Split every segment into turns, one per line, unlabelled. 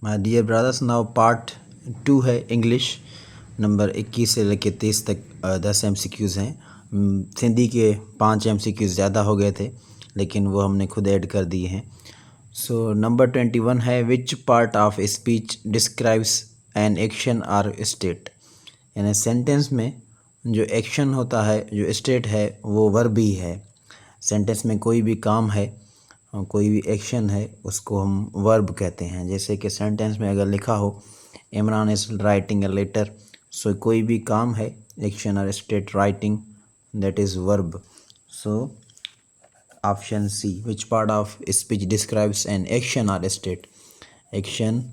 My dear brothers, now part 2 है English. Number 21 से लेकर 23 तक 10 MCQs हैं। सिंधी के 5 MCQs ज़्यादा हो गए थे, लेकिन वो हमने खुद ऐड कर दिए हैं। सो नंबर 21 है, which part of speech describes an action or state. यानी सेंटेंस में जो एक्शन होता है, जो स्टेट है, वो वर्ब ही है। सेंटेंस में कोई भी काम है, कोई भी एक्शन है, उसको हम वर्ब कहते हैं। जैसे कि सेंटेंस में अगर लिखा हो Imran is writing a letter, so कोई भी काम है, एक्शन और state writing, that is verb. So option C, which part of speech describes an action और state, action.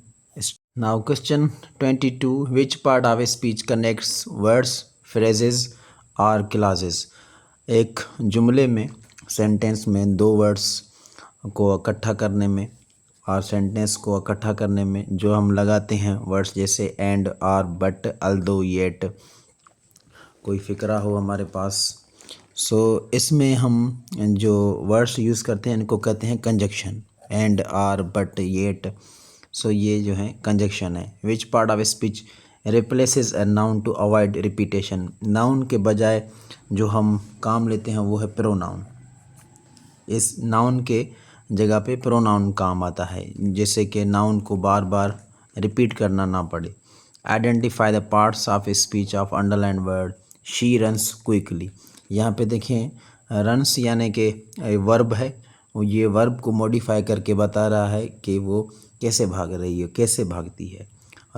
Now question 22, which part of speech connects words, phrases और clauses. एक जुमले में, सेंटेंस में दो वर्ड्स को इकट्ठा करने में और सेंटेंस को इकट्ठा करने में जो हम लगाते हैं वर्ड्स, जैसे and, or, but, although, yet, कोई फ़िक्रा हो हमारे पास, सो इसमें हम जो वर्ड्स यूज़ करते हैं इनको कहते हैं conjunction. And, or, but, yet, so ये जो है कंजक्शन है। Which part of speech replaces a noun to avoid repetition. Noun के बजाय जो हम काम लेते हैं वो है प्रोनाउन। इस नाउन के जगह पे प्रोनाउन काम आता है, जैसे कि नाउन को बार बार रिपीट करना ना पड़े। Identify the parts of speech of underline word, she runs quickly. यहाँ पे देखें, रन्स यानी कि वर्ब है, ये वर्ब को मॉडिफाई करके बता रहा है कि वो कैसे भाग रही है, कैसे भागती है।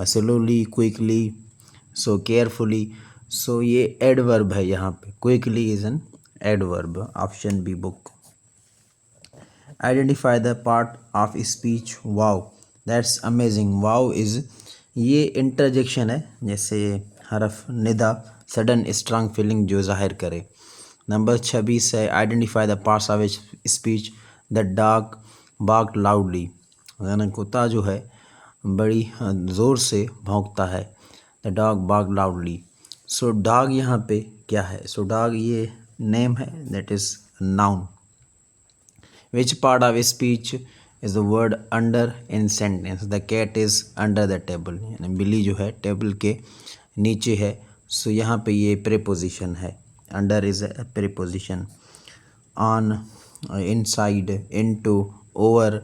Slowly, quickly, so carefully, so ये एडवर्ब है यहाँ पे। Quickly is an adverb. Option b, book. Identify the part of speech wow, that's amazing. Wow is, ये इंटरजेक्शन है, जैसे हरफ निदा, सडन स्ट्रांग फीलिंग जो जाहिर करे। नंबर 26 है, identify the parts of speech, the dog barked loudly. यानी कुत्ता जो है बड़ी ज़ोर से भौंकता है। The dog barked loudly. So dog यहाँ पे क्या है? सो डॉग ये नेम है, that is noun. Which part of speech is the word under in sentence? The cat is under the table, यानी बिल्ली जो है टेबल के नीचे है। सो यहाँ पे ये प्रीपोजिशन है। Under is a preposition. On, inside, into, over,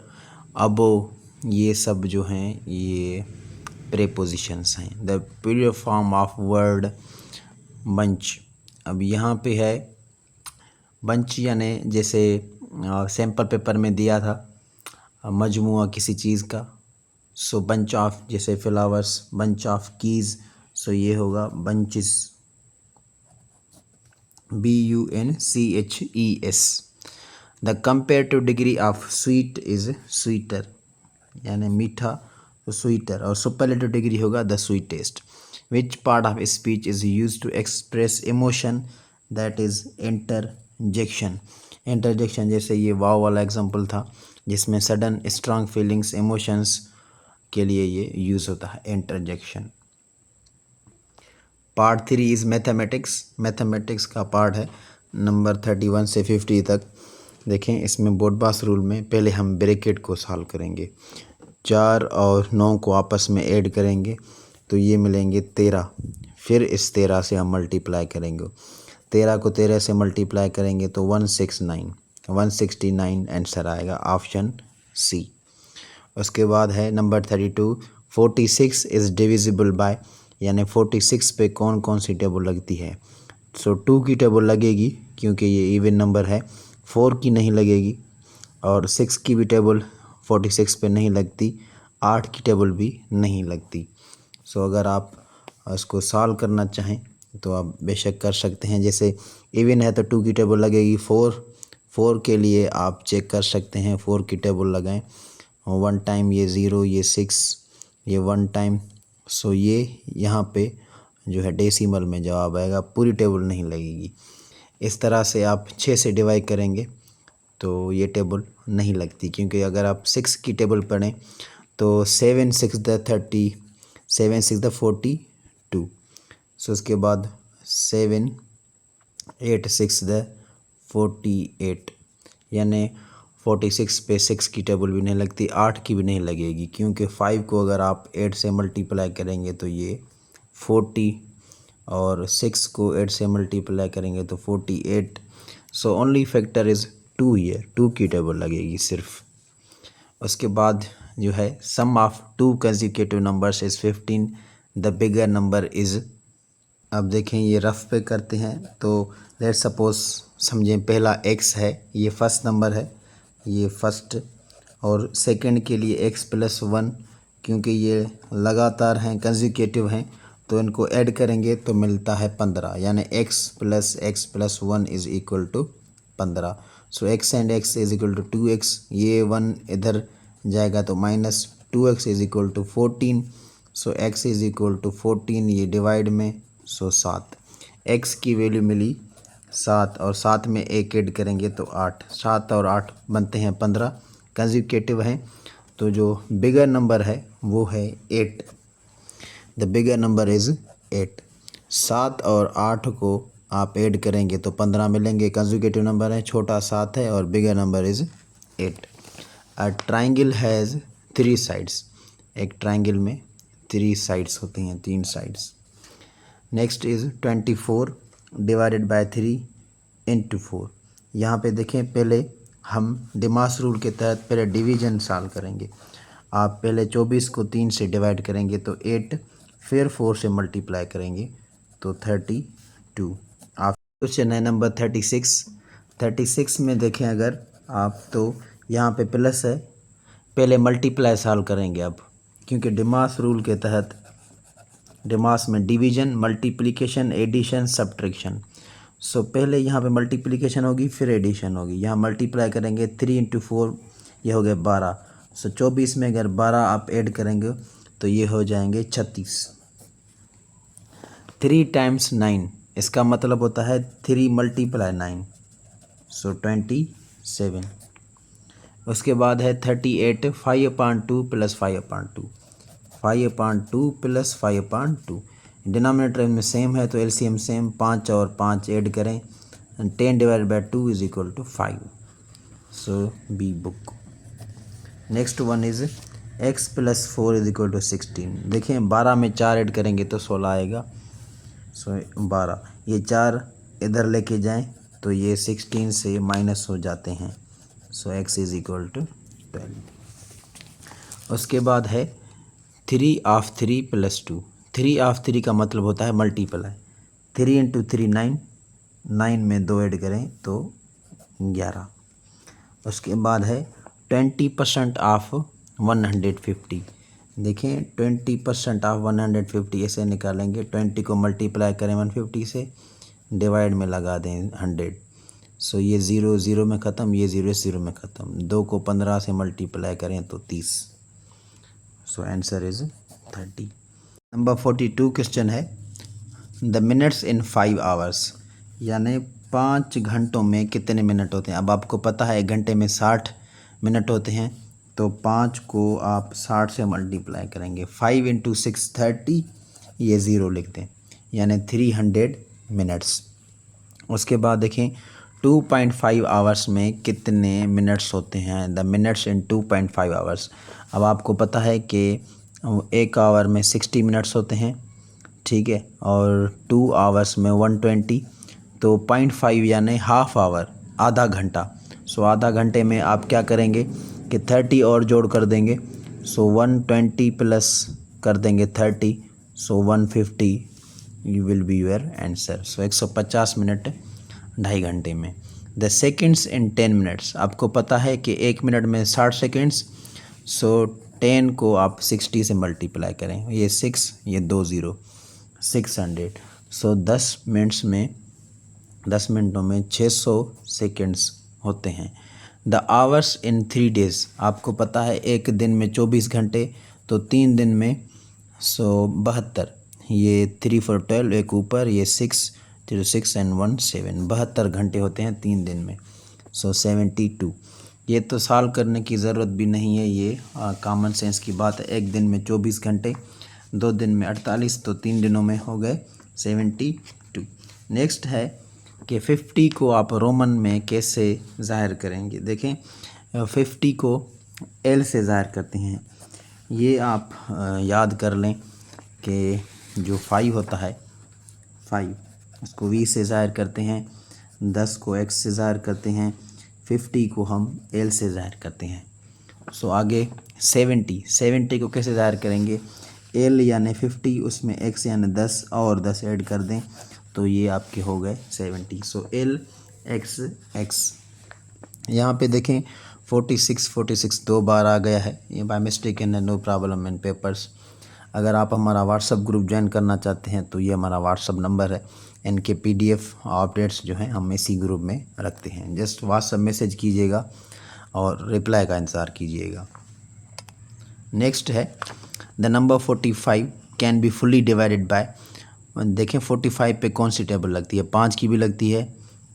above, ये सब जो हैं ये प्रीपोजिशंस हैं। The plural form of word bunch. अब यहाँ पे है बंच, यानी जैसे सैम्पल पेपर में दिया था मजमुआ किसी चीज़ का। सो बंच ऑफ, जैसे flowers, bunch of keys, so ये होगा bunches, BUNCHES। The comparative degree of sweet is sweeter, यानी मीठा तो स्वीटर, और सुपरलेटिव डिग्री होगा the sweetest. Which part of speech is use to express emotion, that is interjection. Interjection, जैसे ये वाव वाला एग्जांपल था जिसमें सडन स्ट्रांग फीलिंग्स, इमोशंस के लिए ये यूज़ होता है interjection. Part 3 is mathematics. Mathematics का पार्ट है नंबर 31 से 50 तक। देखें, इसमें बोडबास रूल में पहले हम ब्रैकेट को सॉल्व करेंगे। 4 और 9 को आपस में ऐड करेंगे तो ये मिलेंगे 13। फिर इस 13 से हम मल्टीप्लाई करेंगे। 13 को 13 से मल्टीप्लाई करेंगे तो 169 आंसर आएगा, ऑप्शन सी। उसके बाद है नंबर 32, 46 इज़ डिविजिबल बाय, यानी 46 पे कौन कौन सी टेबल लगती है। सो 2 की टेबल लगेगी क्योंकि ये इवन नंबर है, 4 की नहीं लगेगी, और 6 की भी टेबल 46 पे नहीं लगती, 8 की टेबल भी नहीं लगती। सो अगर आप इसको सॉल्व करना चाहें तो आप बेशक कर सकते हैं। जैसे इवन है तो 2 की टेबल लगेगी, 4 के लिए आप चेक कर सकते हैं, 4 की टेबल लगाएं। 1 टाइम ये 0, ये 6, ये 1 टाइम। सो ये यहाँ पे जो है डेसिमल में जवाब आएगा, पूरी टेबल नहीं लगेगी। इस तरह से आप 6 से डिवाइड करेंगे तो ये टेबल नहीं लगती, क्योंकि अगर आप 6 की टेबल पढ़ें तो 7 6 द 30, 7 6 द 42। सो उसके बाद 7 8 6 द 48, यानी 46 पे 6 की टेबल भी नहीं लगती, 8 की भी नहीं लगेगी, क्योंकि 5 को अगर आप 8 से मल्टीप्लाई करेंगे तो ये 40, और 6 को 8 से मल्टीप्लाई करेंगे तो 48। सो ओनली फैक्टर इज़ 2 ईयर, 2 की टेबल लगेगी सिर्फ। उसके बाद जो है sum of 2 consecutive numbers is 15, the bigger number is. अब देखें ये रफ पे करते हैं, तो लेट सपोज समझें पहला x है, ये फर्स्ट नंबर है, ये फर्स्ट, और सेकंड के लिए x + 1, क्योंकि ये लगातार हैं, कंसेक्यूटिव हैं, तो इनको ऐड करेंगे तो मिलता है 15, यानी x + 1 is equal to 15। So x and x is equal to 2x, ये 1 इधर जाएगा तो -2x is equal to 14। So x is equal to 14, ये डिवाइड में, सो 7, x की वैल्यू मिली 7, और 7 में 1 ऐड करेंगे तो 8, 7 और 8 बनते हैं 15, कंसेक्यूटिव हैं। तो जो बिगर नंबर है वो है 8, द बिगर नंबर इज़ 8। 7 और 8 को आप ऐड करेंगे तो 15 मिलेंगे, कंसेक्यूटिव नंबर है, छोटा 7 है और बिगर number is 8। A triangle has 3 sides, एक ट्राइंगल में 3 साइड्स होती हैं, 3 sides. Next is 24 divided by 3 into 4। यहाँ पे देखें, पहले हम डिमास रूल के तहत पहले डिवीजन सॉल्व करेंगे। आप पहले 24 को 3 से डिवाइड करेंगे तो 8, फिर 4 से मल्टीप्लाई करेंगे तो 32। आप क्वेश्चन है नंबर 36 में देखें अगर आप, तो यहाँ पे प्लस है, पहले मल्टीप्लाई सॉल्व करेंगे अब, क्योंकि डिमास रूल के तहत डिमास में डिवीजन, मल्टीप्लिकेशन, एडिशन, सब्ट्रैक्शन। सो पहले यहाँ पे मल्टीप्लिकेशन होगी, फिर एडिशन होगी। यहाँ मल्टीप्लाई करेंगे 3 इंटू 4, ये हो गया 12। सो 24 में अगर 12 आप ऐड करेंगे तो ये हो जाएंगे 36। 3 टाइम्स 9, इसका मतलब होता है 3 × 9, सो 27। उसके बाद है 38, 5/2 + 5/2, 5/2 + 5/2। डिनोमिनेटर में सेम है तो एलसीएम सेम, 5 और 5 ऐड करें, 10 divided by 2 is equal to 5। So B बुक। Next one is x + 4 is equal to 16। देखें 12 में 4 ऐड करेंगे तो 16 आएगा। सो 12, ये 4 इधर लेके जाएं तो ये 16 से माइनस हो जाते हैं। सो x इज इक्वल टू 12। उसके बाद है 3/3 + 2। 3/3 का मतलब होता है मल्टीप्लाई। 3 इंटू 3 9, 9 में 2 ऐड करें तो 11। उसके बाद है 20% ऑफ 150। देखें 20% ऑफ 150 ऐसे निकालेंगे, 20 को मल्टीप्लाई करें 150 से, डिवाइड में लगा दें 100। सो ये 0 0 में ख़त्म, ये 0 0 में ख़त्म। 2 को 15 से मल्टीप्लाई करें तो 30। So answer is 30। Number 42 question है, द मिनट्स इन 5 आवर्स, यानी 5 घंटों में कितने मिनट होते हैं। अब आपको पता है 1 घंटे में 60 मिनट होते हैं, तो 5 को आप 60 से मल्टीप्लाई करेंगे। 5 इंटू 6 30, ये 0 लिख दें, यानी 300 मिनट्स। उसके बाद देखें 2.5 आवर्स में कितने मिनट्स होते हैं, द मिनट्स इन 2.5 आवर्स। अब आपको पता है कि 1 आवर में 60 मिनट्स होते हैं, ठीक है, और 2 आवर्स में 120, तो 0.5 यानी हाफ आवर, आधा घंटा। सो आधा घंटे में आप क्या करेंगे कि 30 और जोड़ कर देंगे, सो 120 प्लस कर देंगे 30, सो 150 you will be your answer. So 150 minute 2.5 घंटे में। द सेकेंड्स इन 10 मिनट्स, आपको पता है कि 1 मिनट में 60 सेकेंड्स, सो 10 को आप 60 से मल्टीप्लाई करें, ये 6, ये 2 0, 600। सो 10 मिनटों में 600 सेकेंड्स होते हैं। द आवर्स इन 3 डेज़, आपको पता है एक दिन में 24 घंटे, तो 3 दिन में 72, ये 3 4 12, एक ऊपर, ये 6 0 6 एंड 1 7, 72 घंटे होते हैं 3 दिन में। सो 72। ये तो सॉल्व करने की ज़रूरत भी नहीं है, ये कॉमन सेंस की बात है। एक दिन में 24 घंटे, 2 दिन में 48, तो 3 दिनों में हो गए 72। नेक्स्ट है कि 50 को आप रोमन में कैसे ज़ाहिर करेंगे। देखें 50 को L से ज़ाहिर करते हैं। ये आप याद कर लें कि जो 5 होता है 5 उसको V से ज़ाहिर करते हैं, 10 को X से ज़ाहिर करते हैं, 50 को हम L से ज़ाहिर करते हैं। सो आगे 70 को कैसे ज़ाहिर करेंगे? L यानी 50 उसमें X यानी 10 और 10 ऐड कर दें तो ये आपके हो गए 70। सो L X X। यहाँ पे देखें 46 दो बार आ गया है, ये बाय मिस्टेक है, नो प्रॉब्लम इन पेपर्स। अगर आप हमारा व्हाट्सअप ग्रुप ज्वाइन करना चाहते हैं तो ये हमारा व्हाट्सअप नंबर है। इनके PDF अपडेट्स जो हैं हम इसी ग्रुप में रखते हैं। जस्ट व्हाट्सअप मैसेज कीजिएगा और रिप्लाई का इंतज़ार कीजिएगा। नेक्स्ट है the number 45 can be fully divided by. देखें 45 पे कौन सी टेबल लगती है? 5 की भी लगती है,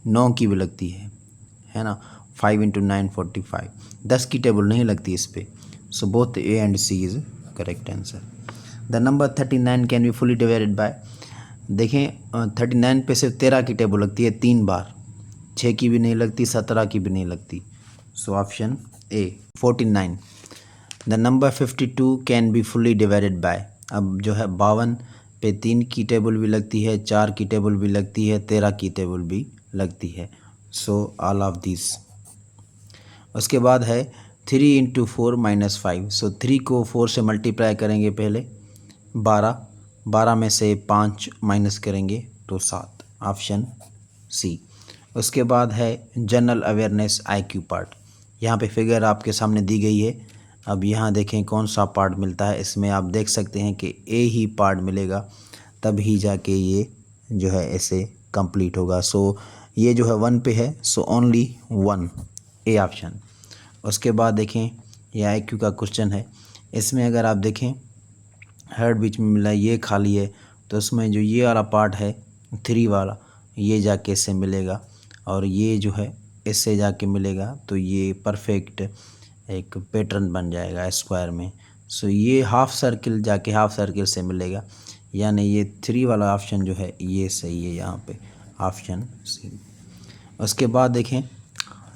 9 की भी लगती है ना। 5 × 9 45। 10 की टेबल नहीं लगती इस पे। So both A and C is correct answer. The number 39 can be fully divided by. देखें 39 पे सिर्फ 13 की टेबल लगती है 3 बार, 6 की भी नहीं लगती, 17 की भी नहीं लगती। So option A 49। The number 52 can be fully divided by. अब जो है 52 पे 3 की टेबल भी लगती है, 4 की टेबल भी लगती है, 13 की टेबल भी लगती है। So all of this. उसके बाद है 3 × 4 - 5। सो 3 को 4 से मल्टीप्लाई करेंगे पहले, 12 में से 5 माइनस करेंगे तो 7। Option C। उसके बाद है जनरल अवेयरनेस IQ पार्ट। यहाँ पे फिगर आपके सामने दी गई है। अब यहाँ देखें कौन सा पार्ट मिलता है। इसमें आप देख सकते हैं कि A ही पार्ट मिलेगा, तब ही जाके ये जो है ऐसे कंप्लीट होगा। सो ये जो है 1 पे है, सो ओनली 1 A ऑप्शन। उसके बाद देखें ये IQ का क्वेश्चन है। इसमें अगर आप देखें हेड बीच में मिला, ये खाली है, तो उसमें जो ये वाला पार्ट है 3 वाला, ये जाके इससे मिलेगा और ये जो है इससे जाके मिलेगा, तो ये परफेक्ट एक पैटर्न बन जाएगा स्क्वायर में। सो ये हाफ सर्किल जाके हाफ सर्किल से मिलेगा, यानी ये 3 वाला ऑप्शन जो है ये सही है यहाँ पे, ऑप्शन C। उसके बाद देखें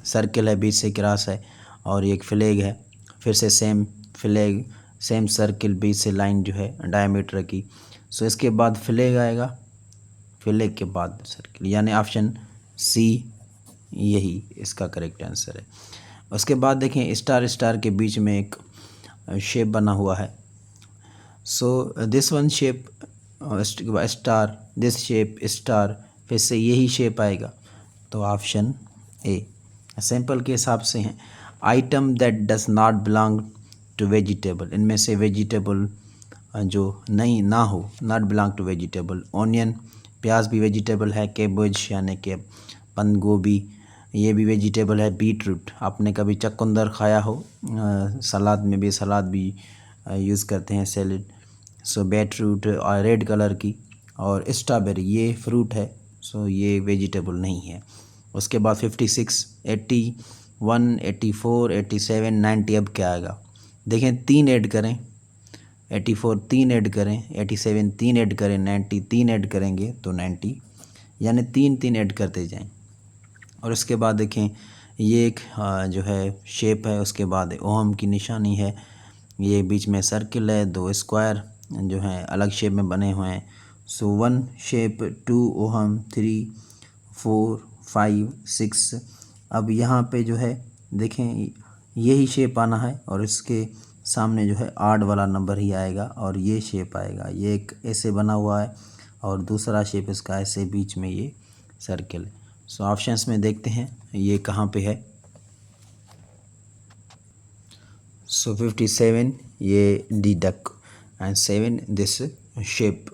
सर्किल है, बीच से क्रॉस है और एक फ्लैग है, फिर से सेम फ्लैग सेम सर्किल, बीच से लाइन जो है डायमीटर की। सो इसके बाद फ्लैग आएगा, फ्लैग के बाद सर्किल, यानी ऑप्शन C यही इसका करेक्ट आंसर है। उसके बाद देखें स्टार स्टार के बीच में एक शेप बना हुआ है। So this one shape star, this shape star, फिर से यही शेप आएगा, तो ऑप्शन A। सैंपल के हिसाब से हैं item that does not belong to vegetable. इनमें से वेजिटेबल जो नहीं ना हो, not belong to vegetable. Onion, प्याज भी वेजिटेबल है, कैबेज यानी कि बंद गोभी ये भी वेजिटेबल है। बीट रूट, आपने कभी चुकंदर खाया हो, सलाद में भी, सलाद भी यूज़ करते हैं सैलेड। सो बीट रूट और रेड कलर की, और स्ट्रॉबेरी ये फ्रूट है, सो ये वेजिटेबल नहीं है। उसके बाद 56, 81, 84, 87, 90 अब क्या आएगा? देखें 3 ऐड करें, 84 3 ऐड करें, 87 3 ऐड करें, 90 3 ऐड करेंगे तो 90, यानी 3 ऐड करते जाएं। और उसके बाद देखें ये एक जो है शेप है, उसके बाद ओम की निशानी है, ये बीच में सर्किल है, 2 स्क्वायर जो हैं अलग शेप में बने हुए हैं। सो 1 शेप, 2 ओम, 3 4 5 6। अब यहाँ पे जो है देखें यही शेप आना है और इसके सामने जो है आड वाला नंबर ही आएगा और ये शेप आएगा। ये एक ऐसे बना हुआ है और दूसरा शेप इसका ऐसे बीच में ये सर्किल है। सो ऑप्शंस में देखते हैं ये कहाँ पे है। सो 57 ये D duck and 7 this shape